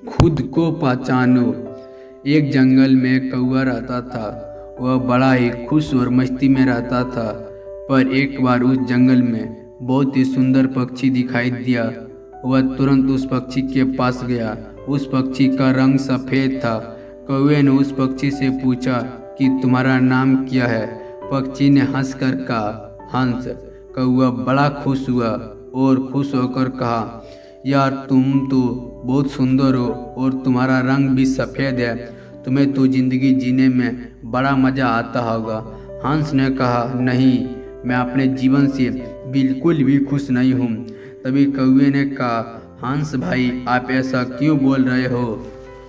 खुद को पहचानो। एक जंगल में कौवा रहता था। वह बड़ा ही खुश और मस्ती में रहता था। पर एक बार उस जंगल में बहुत ही सुंदर पक्षी दिखाई दिया। वह तुरंत उस पक्षी के पास गया। उस पक्षी का रंग सफ़ेद था। कौवे ने उस पक्षी से पूछा कि तुम्हारा नाम क्या है। पक्षी ने हंसकर कहा, हंस। कौवा बड़ा खुश हुआ और खुश होकर कहा, यार तुम तो बहुत सुंदर हो और तुम्हारा रंग भी सफ़ेद है। तुम्हें तो ज़िंदगी जीने में बड़ा मज़ा आता होगा। हंस ने कहा, नहीं, मैं अपने जीवन से बिल्कुल भी खुश नहीं हूँ। तभी कौवे ने कहा, हंस भाई, आप ऐसा क्यों बोल रहे हो।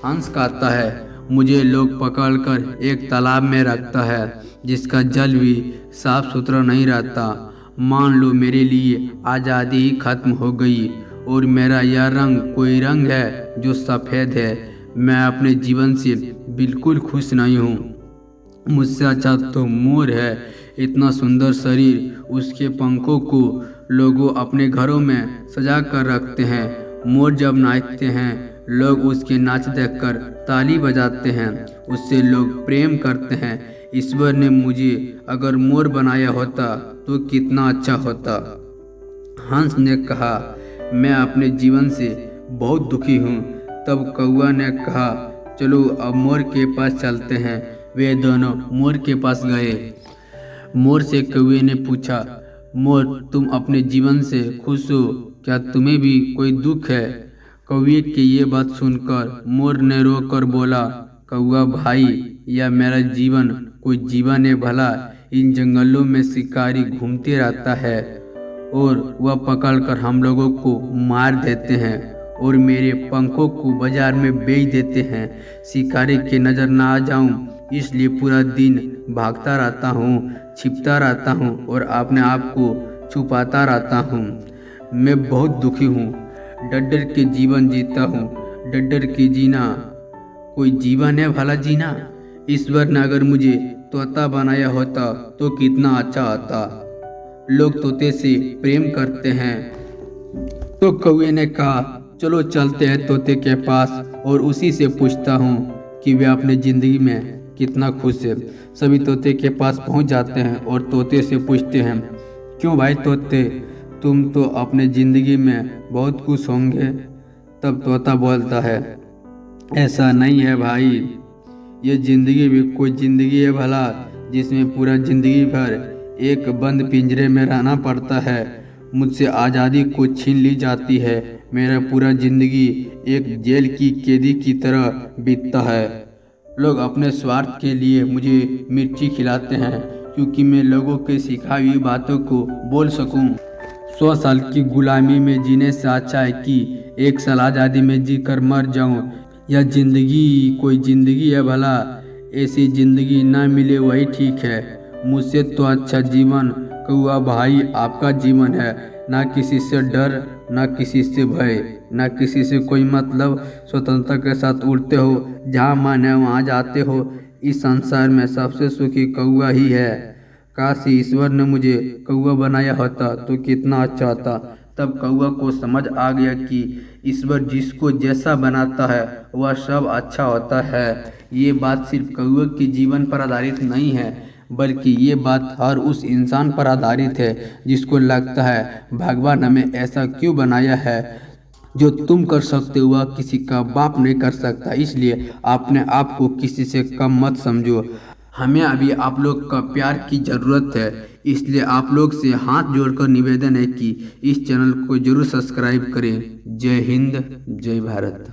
हंस कहता है, मुझे लोग पकड़कर एक तालाब में रखता है जिसका जल भी साफ सुथरा नहीं रहता। मान लो मेरे लिए आज़ादी ही खत्म हो गई और मेरा यह रंग कोई रंग है जो सफ़ेद है। मैं अपने जीवन से बिल्कुल खुश नहीं हूँ। मुझसे अच्छा तो मोर है। इतना सुंदर शरीर, उसके पंखों को लोगों अपने घरों में सजा कर रखते हैं। मोर जब नाचते हैं लोग उसके नाच देखकर ताली बजाते हैं। उससे लोग प्रेम करते हैं। ईश्वर ने मुझे अगर मोर बनाया होता तो कितना अच्छा होता। हंस ने कहा, मैं अपने जीवन से बहुत दुखी हूँ। तब कौवा ने कहा, चलो अब मोर के पास चलते हैं। वे दोनों मोर के पास गए। मोर से कौवे ने पूछा, मोर, तुम अपने जीवन से खुश हो? क्या तुम्हें भी कोई दुख है? कौवे की ये बात सुनकर मोर ने रोकर बोला, कौवा भाई, यह मेरा जीवन कोई जीवन है भला। इन जंगलों में शिकारी घूमते रहता है और वह पकड़कर हम लोगों को मार देते हैं और मेरे पंखों को बाजार में बेच देते हैं। शिकारी की नज़र ना आ जाऊं इसलिए पूरा दिन भागता रहता हूँ, छिपता रहता हूँ और अपने आप को छुपाता रहता हूँ। मैं बहुत दुखी हूँ। डर डर के जीवन जीता हूँ। डर डर के जीना कोई जीवन है भला जीना। ईश्वर ने अगर मुझे तोता बनाया होता तो कितना अच्छा होता। लोग तोते से प्रेम करते हैं। तो कौवे ने कहा, चलो चलते हैं तोते के पास और उसी से पूछता हूँ कि वे अपने ज़िंदगी में कितना खुश है। सभी तोते के पास पहुँच जाते हैं और तोते से पूछते हैं, क्यों भाई तोते, तुम तो अपने ज़िंदगी में बहुत खुश होंगे। तब तोता बोलता है, ऐसा नहीं है भाई, ये ज़िंदगी भी कोई ज़िंदगी है भला जिसमें पूरा ज़िंदगी भर एक बंद पिंजरे में रहना पड़ता है। मुझसे आज़ादी को छीन ली जाती है। मेरा पूरा ज़िंदगी एक जेल की कैदी की तरह बीतता है। लोग अपने स्वार्थ के लिए मुझे मिर्ची खिलाते हैं क्योंकि मैं लोगों के सिखाई हुई बातों को बोल सकूं। 100 साल की गुलामी में जीने से अच्छा है कि 1 साल आज़ादी में जी कर मर जाऊं। यह ज़िंदगी कोई ज़िंदगी है भला, ऐसी ज़िंदगी ना मिले वही ठीक है। मुझसे तो अच्छा जीवन कौवा भाई आपका जीवन है। ना किसी से डर, ना किसी से भय, ना किसी से कोई मतलब। स्वतंत्रता के साथ उड़ते हो, जहाँ मन है वहाँ जाते हो। इस संसार में सबसे सुखी कौवा ही है। काश ईश्वर ने मुझे कौवा बनाया होता तो कितना अच्छा होता। तब कौवा को समझ आ गया कि ईश्वर जिसको जैसा बनाता है वह सब अच्छा होता है। ये बात सिर्फ कौवे के जीवन पर आधारित नहीं है, बल्कि ये बात हर उस इंसान पर आधारित है जिसको लगता है भगवान हमें ऐसा क्यों बनाया है। जो तुम कर सकते हो वह किसी का बाप नहीं कर सकता। इसलिए अपने आप को किसी से कम मत समझो। हमें अभी आप लोग का प्यार की ज़रूरत है। इसलिए आप लोग से हाथ जोड़कर निवेदन है कि इस चैनल को जरूर सब्सक्राइब करें। जय हिंद, जय भारत।